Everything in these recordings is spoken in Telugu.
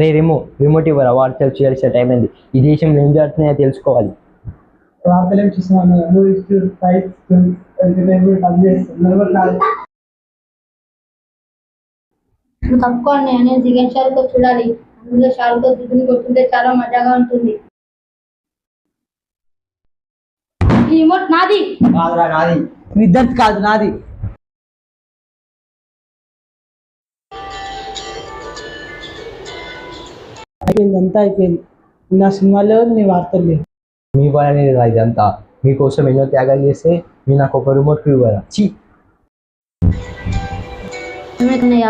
రే రిమోట్ ఇవ్వరా, వార్తలు చేయాల్సిన టైం అయింది. ఈ దేశంలో ఏం జరుగుతున్నాయో తెలుసుకోవాలి. వార్తలు ఏం చూస్తున్నాను, తక్కువ నేను జిగన్ షారుఖ్ చూడాలి. అందులో షారుఖ్ దిగుని కొట్టుంటే చాలా మజాగా ఉంటుంది. ఈ రిమోట్ నాది నాది విద్యార్థి కాదు, నాది. అయిపోయింది, అంతా అయిపోయింది. నా సినిమాలో నీ వార్తలు లేవు. మీ వాళ్ళని ఇదంతా మీకోసం ఎన్నో త్యాగాలు చేస్తే మీరు నాకు ఒక రిమోట్ ఇవ్వరా? అన్నయ్య,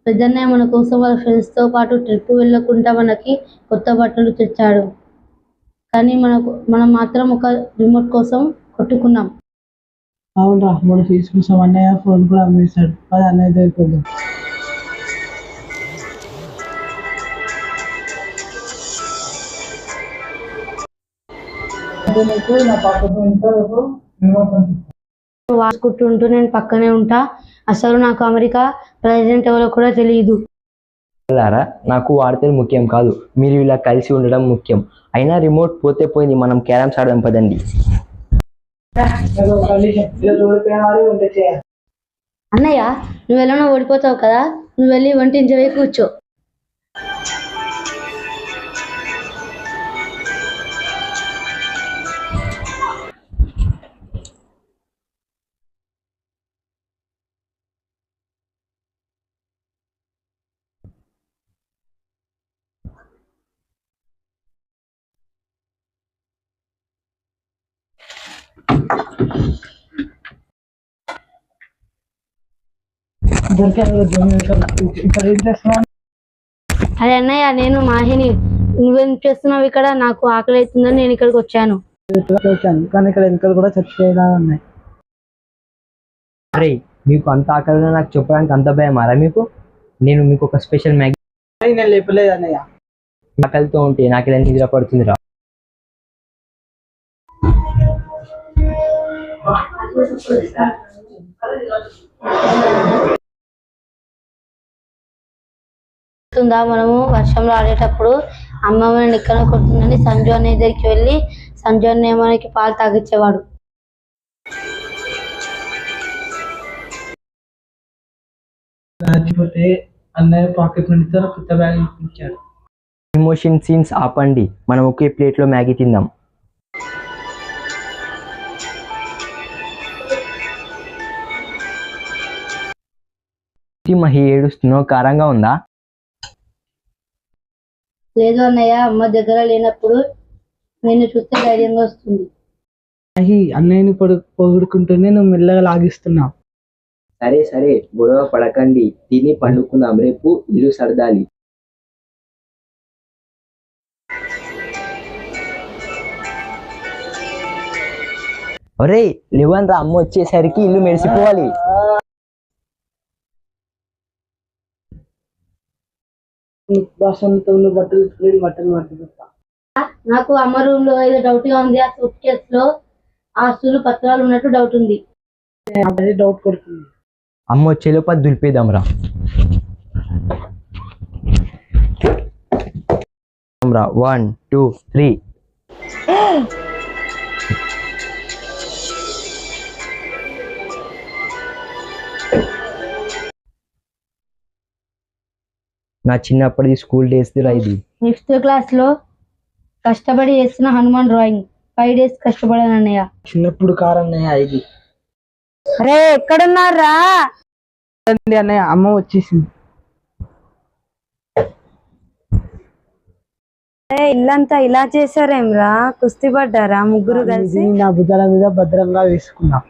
పెద్దన్నయ్య మన కోసం వాళ్ళ ఫ్రెండ్స్తో పాటు ట్రిప్ వెళ్ళకుండా మనకి కొత్త బట్టలు తెచ్చాడు. కానీ మనం మాత్రం ఒక రిమోట్ కోసం కొట్టుకున్నాం. అవునరా, మన ఫీజు కోసం అన్నయ్య ఫోన్ కూడా అమ్మేశాడు. అది అన్నయ్య దగ్గర. వాసుకుంటుంటూ నేను పక్కనే ఉంటా. అసలు నాకు అమెరికా ప్రెసిడెంట్ ఎవరో కూడా తెలియదు. నాకు వార్తలు ముఖ్యం కాదు, మీరు ఇలా కలిసి ఉండడం ముఖ్యం. అయినా రిమోట్ పోతే పోయింది, మనం క్యారమ్స్ ఆడడం పదండి. అన్నయ్య, నువ్వు ఎలా ఓడిపోతావు కదా, నువ్వు వెళ్ళి వంటించవే కూర్చో. అదే అన్నయ్య, నేను మాహిని. నువ్వేం చేస్తున్నావు ఇక్కడ? నాకు ఆకలి అవుతుందని నేను ఇక్కడికి వచ్చాను. కానీ ఇక్కడ ఎన్నికలు కూడా చచ్చిపోయేలా ఉన్నాయి. అరే, మీకు అంత ఆకలిగా నాకు చెప్పడానికి అంత భయమారా మీకు? నేను మీకు ఒక స్పెషల్ మ్యాగీ. నేను లేపలేదు అన్నయ్య. ఆకలితో ఉంటే నాకు ఇలా నిద్ర పడుతుందిరా. మనము వర్షంలో ఆడేటప్పుడు అమ్మమ్మని ఎక్కడ కొడుతుందని సంజు అనే దగ్గరికి వెళ్ళి సంజు అనే మనకి పాలు తాగిచ్చేవాడు. అన్నయ్య పాకెట్ నుండి కొత్త బ్యాగ్ ఇచ్చాడు. ఎమోషన్ సీన్స్ ఆపండి, మనం ఒకే ప్లేట్లో మ్యాగీ తిందాం. మహి ఏడుస్తున్నావు, కారంగా ఉందా? లేదు అన్నయ్య, అమ్మ దగ్గర లేనప్పుడు నేను చూస్తే ధైర్యంగా వస్తుంది. అన్నయ్యని పొగుడుకుంటూనే నువ్వు మెల్లగా లాగిస్తున్నావు. సరే సరే, గొడవ పడకండి, తిని పండుకుందాం. రేపు ఇల్లు సర్దాలి. ఒరే లేవన్ రా, అమ్మ వచ్చేసరికి ఇల్లు మెరిసిపోవాలి. నాకు అమ్మ రూమ్ లో ఏదో డౌట్ గా ఉంది. ఆ సూట్ కేస్ లో ఆస్తులు పత్రాలు ఉన్నట్టు డౌట్ ఉంది. డౌట్ కొడుతుంది. అమ్మ వచ్చేలోపు దులిపేద్దాం రా. 1 2 3. నా చిన్నప్పటి స్కూల్ డేస్ రా ఇది. 5th క్లాస్ లో కష్టపడి చేస్తున్న హనుమాన్ డ్రాయింగ్. 5 days కష్టపడాను అన్నయ్య. చిన్నప్పుడు కారన్నయ్య ఇది. అరే ఎక్కడున్నారా అన్నయ్య? అమ్మ వచ్చేసింది. ఇల్లంతా ఇలా చేశారేమ్రా? కుస్తీ పడ్డారా ముగ్గురు కలిసి? నా భుజాల మీద భద్రంగా వేసుకున్నా.